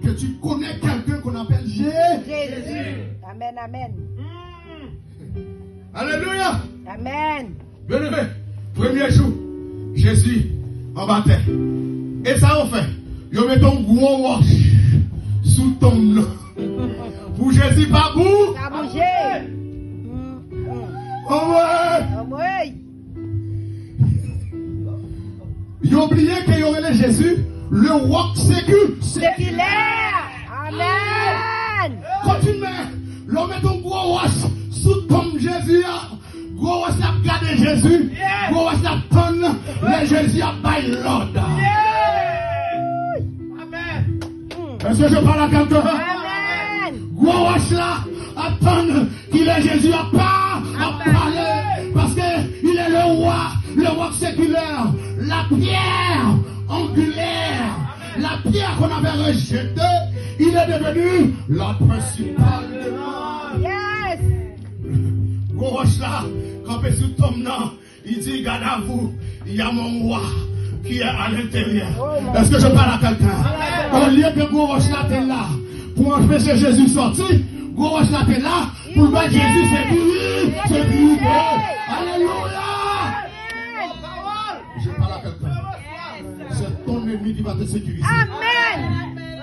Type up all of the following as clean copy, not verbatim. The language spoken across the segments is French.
que tu connais quelqu'un qu'on appelle Jésus. Amen, amen. Alléluia. Amen. Bien-aimé, premier jour, Jésus en baptême. Et ça on fait. Yo met ton gros wash sous ton nom. Pour Jésus pas bout. Ça a bougé. Oh ouais. Oh ouais. Il a oublié qu'il y aurait Jésus, le roc séculaire. Amen. Continue. L'on met ton gros wash sous ton Jésus. Gros wash a gardé Jésus. Gros wash a tonne. Le Jésus a baillé l'ordre. Amen. Est-ce que je parle à quelqu'un? Amen. Gros wash là, attendre qu'il est Jésus a pas à parler. Parce qu'il est le roi séculaire, la pierre angulaire, la pierre qu'on avait rejetée, il est devenu la principale. Yes. Gros wash là, quand il sous ton nom, il dit, garde à vous, il y a mon roi qui est à l'intérieur. Est-ce que je parle à quelqu'un? Au lieu que gros wash là t'es là, pour empêcher Jésus sorti, gros wash là t'es là, pour voir Jésus c'est lui. Alléluia. Je parle à quelqu'un. C'est ton ennemi qui va te sécuriser. Amen.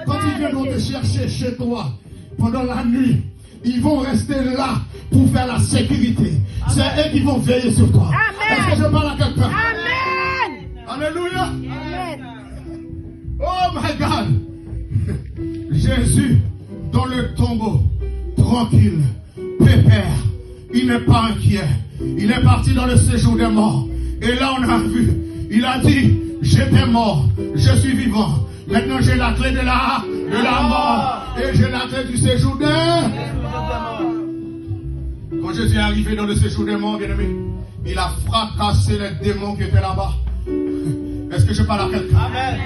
Quand ils viendront te chercher chez toi pendant la nuit, ils vont rester là pour faire la sécurité. C'est eux qui vont veiller sur toi. Amen. Est-ce que je parle à quelqu'un? Amen. Alléluia. Amen. Oh my God. Jésus dans le tombeau, tranquille, pépère. Il n'est pas inquiet. Il est parti dans le séjour des morts. Et là on a vu, il a dit, j'étais mort, je suis vivant. Maintenant j'ai la clé de la mort. Et j'ai la clé du séjour des morts. Quand Jésus est arrivé dans le séjour des morts, bien aimé, il a fracassé les démons qui étaient là-bas. Est-ce que je parle à quelqu'un? Amen.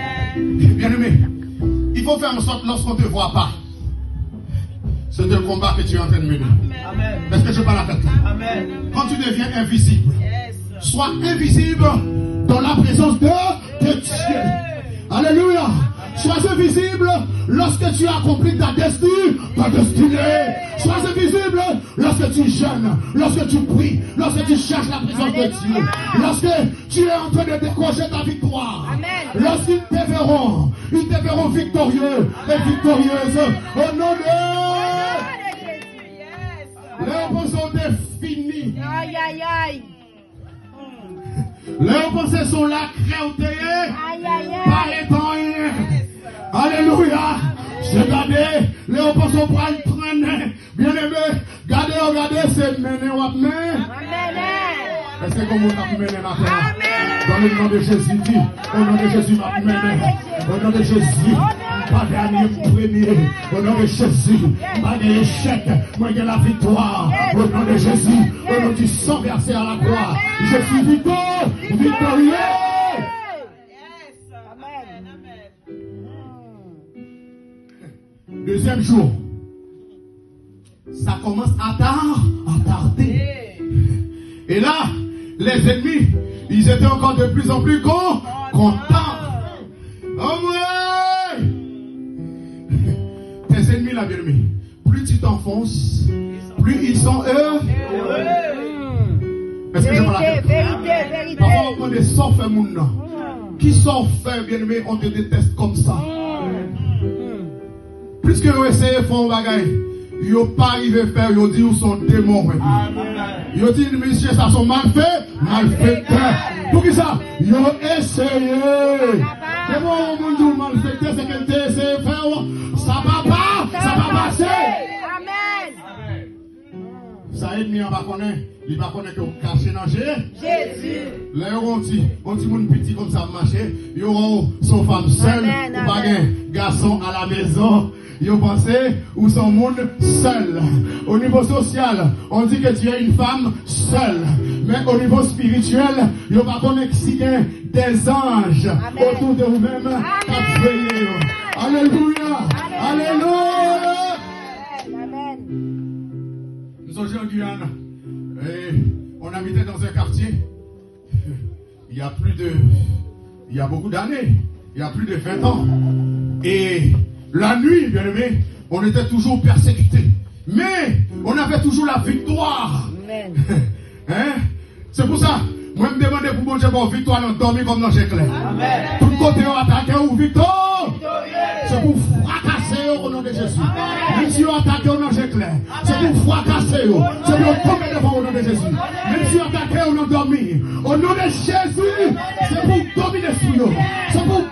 Bien aimé, il faut faire en sorte lorsqu'on ne te voit pas. C'est un combat que tu es en train de mener. Amen. Est-ce que je parle à quelqu'un? Amen. Quand tu deviens invisible, sois invisible dans la présence de Dieu. Alléluia. Sois invisible lorsque tu accomplis ta destinée. Sois invisible lorsque tu jeûnes, lorsque tu pries, lorsque tu cherches la présence de Dieu. Lorsque tu es en train de décrocher ta victoire. Lorsqu'ils te verront victorieux et victorieuse. Au nom de les pensées sont finies. Aïe, aïe, aïe. Les pensées sont là, créées. Aïe, aïe, Pas aïe. étant rien. Alléluia. Je gardé. Les pensées pour le traîner. Bien aimé. Gardez, c'est mené ou mené. Amen. Est-ce que comme on a pu mener maintenant? Amen. Dans le nom de Jésus, dit. Au nom de Jésus, m'a pu mener. Au nom de Jésus. Pas dernier premier. Au nom de Jésus. Pas d'échec. Moi, j'ai la victoire. Au nom de Jésus. Au nom du sang versé à la croix. Je suis victorieux. Deuxième jour. Ça commence à tarder. Et là, les ennemis, ils étaient encore de plus en plus contents. Oh ouais! Tes ennemis, là, bien aimé, plus tu t'enfonces, plus ils sont heureux. Est-ce que je parle à quelqu'un? Vérité. Parfois, on prend des sorts faits, mon nom. Qui sont faits, bien aimé, on te déteste comme ça. Plus que vous essayez de faire un bagage, ils n'ont pas arrivé à faire, ils ont dit qu'ils sont démons. Ils ont dit, monsieur, ça sont mal fait. Pour qui ça? Ils ont essayé. C'est bon, on dit mal fait, c'est qu'elle t'a essayé de faire. Ça va passer. Amen. Ça aide, on va connaître. Il va connaître que vous cachez dans Jésus. Là, on dit mon petit comme ça marche. Ils auront son femme seule, ou pas un garçon à la maison. Ils pensent ou son monde seul. Au niveau social, on dit que tu es une femme seule. Mais au niveau spirituel, ils ne va connaître si des anges autour de vous-même. Alléluia. Alléluia. Amen. Nous sommes en Guyane. Et on habitait dans un quartier. Il y a beaucoup d'années. Il y a plus de 20 ans. Et La nuit, bien aimé, on était toujours persécuté. Mais on avait toujours la victoire. Amen. Hein? C'est pour ça, moi je me demande pour bon Dieu pour victoire dans dormir comme dans l'éclair. Amen. Tout côté on attaque ou victoire. C'est pour fracasser au nom de Jésus. Même si on attaque au nom de l'éclair, c'est pour fracasser. C'est pour tomber devant au nom de Jésus. Même si on attaque au nom de dormir, au nom de Jésus, c'est pour dominer sur nous. C'est pour